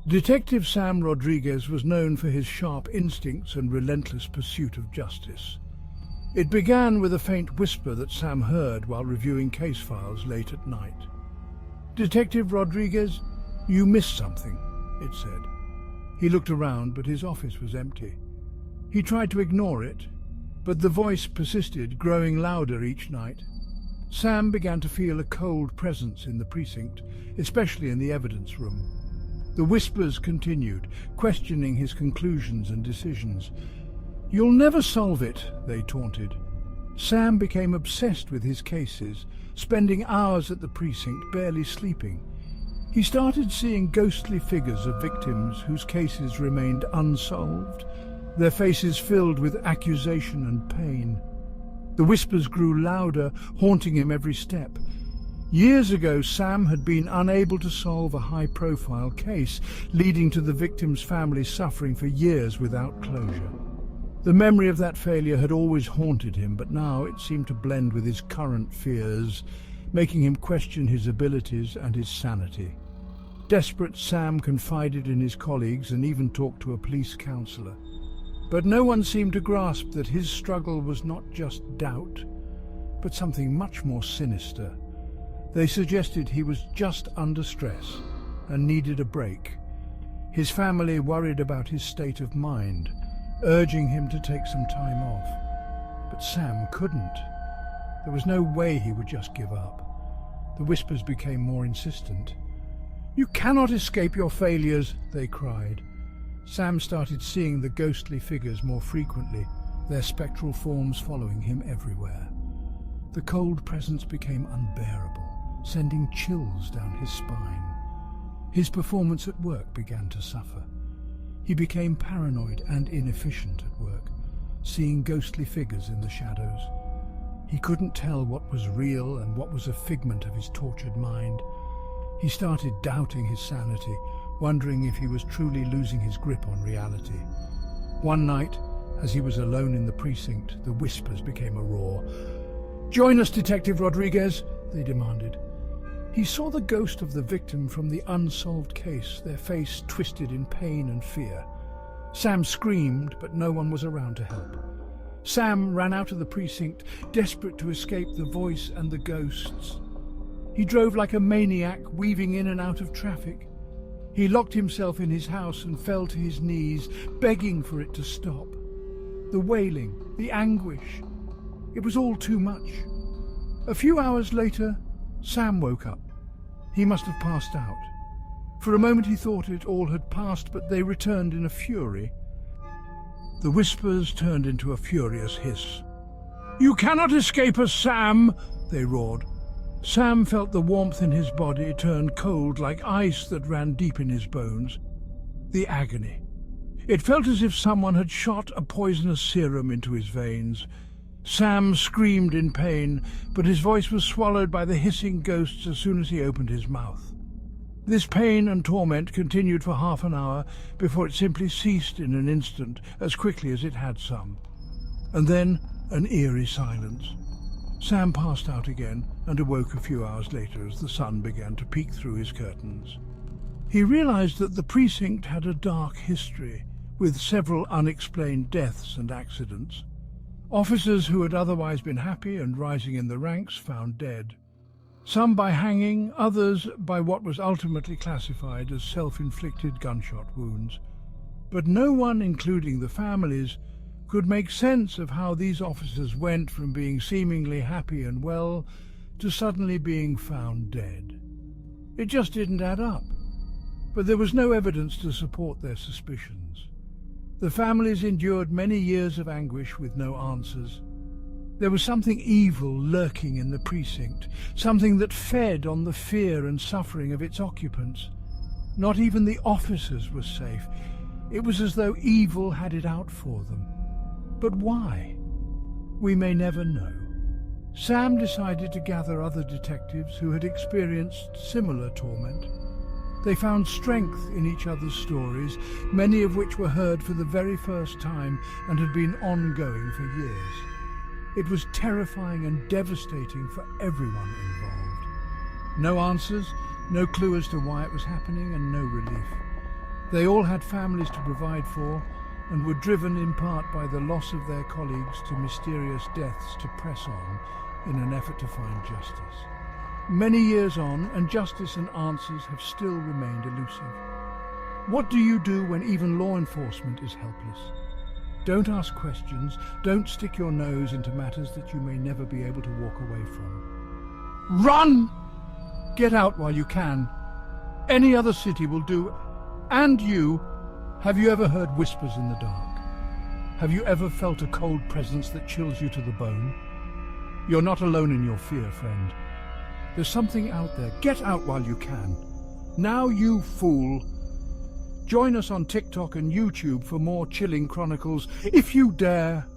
Detective Sam Rodriguez was known for his sharp instincts and relentless pursuit of justice. It began with a faint whisper that Sam heard while reviewing case files late at night. "Detective Rodriguez, you missed something," it said. He looked around, but his office was empty. He tried to ignore it, but the voice persisted, growing louder each night. Sam began to feel a cold presence in the precinct, especially in the evidence room. The whispers continued, questioning his conclusions and decisions. "You'll never solve it," they taunted. Sam became obsessed with his cases, spending hours at the precinct, barely sleeping. He started seeing ghostly figures of victims whose cases remained unsolved, their faces filled with accusation and pain. The whispers grew louder, haunting him every step. Years ago, Sam had been unable to solve a high-profile case, leading to the victim's family suffering for years without closure. The memory of that failure had always haunted him, but now it seemed to blend with his current fears, making him question his abilities and his sanity. Desperate, Sam confided in his colleagues and even talked to a police counselor. But no one seemed to grasp that his struggle was not just doubt, but something much more sinister. They suggested he was just under stress and needed a break. His family worried about his state of mind, urging him to take some time off. But Sam couldn't. There was no way he would just give up. The whispers became more insistent. "You cannot escape your failures," they cried. Sam started seeing the ghostly figures more frequently, their spectral forms following him everywhere. The cold presence became unbearable, sending chills down his spine. His performance at work began to suffer. He became paranoid and inefficient at work, seeing ghostly figures in the shadows. He couldn't tell what was real and what was a figment of his tortured mind. He started doubting his sanity, wondering if he was truly losing his grip on reality. One night, as he was alone in the precinct, the whispers became a roar. "Join us, Detective Rodriguez," they demanded. He saw the ghost of the victim from the unsolved case, their face twisted in pain and fear. Sam screamed, but no one was around to help. Sam ran out of the precinct, desperate to escape the voice and the ghosts. He drove like a maniac, weaving in and out of traffic. He locked himself in his house and fell to his knees, begging for it to stop. The wailing, the anguish, it was all too much. A few hours later, Sam woke up. He must have passed out. For a moment he thought it all had passed, but they returned in a fury. The whispers turned into a furious hiss. "You cannot escape us, Sam!" they roared. Sam felt the warmth in his body turn cold like ice that ran deep in his bones. The agony. It felt as if someone had shot a poisonous serum into his veins. Sam screamed in pain, but his voice was swallowed by the hissing ghosts as soon as he opened his mouth. This pain and torment continued for half an hour before it simply ceased in an instant, as quickly as it had some. And then an eerie silence. Sam passed out again and awoke a few hours later as the sun began to peek through his curtains. He realized that the precinct had a dark history, with several unexplained deaths and accidents. Officers who had otherwise been happy and rising in the ranks found dead. Some by hanging, others by what was ultimately classified as self-inflicted gunshot wounds. But no one, including the families, could make sense of how these officers went from being seemingly happy and well to suddenly being found dead. It just didn't add up. But there was no evidence to support their suspicions. The families endured many years of anguish with no answers. There was something evil lurking in the precinct, something that fed on the fear and suffering of its occupants. Not even the officers were safe. It was as though evil had it out for them. But why? We may never know. Sam decided to gather other detectives who had experienced similar torment. They found strength in each other's stories, many of which were heard for the very first time and had been ongoing for years. It was terrifying and devastating for everyone involved. No answers, no clue as to why it was happening, and no relief. They all had families to provide for and were driven in part by the loss of their colleagues to mysterious deaths to press on in an effort to find justice. Many years on, and justice and answers have still remained elusive. What do you do when even law enforcement is helpless? Don't ask questions, don't stick your nose into matters that you may never be able to walk away from. Run! Get out while you can. Any other city will do. And you, have you ever heard whispers in the dark? Have you ever felt a cold presence that chills you to the bone? You're not alone in your fear, friend. There's something out there. Get out while you can. Now, you fool. Join us on TikTok and YouTube for more chilling chronicles, if you dare.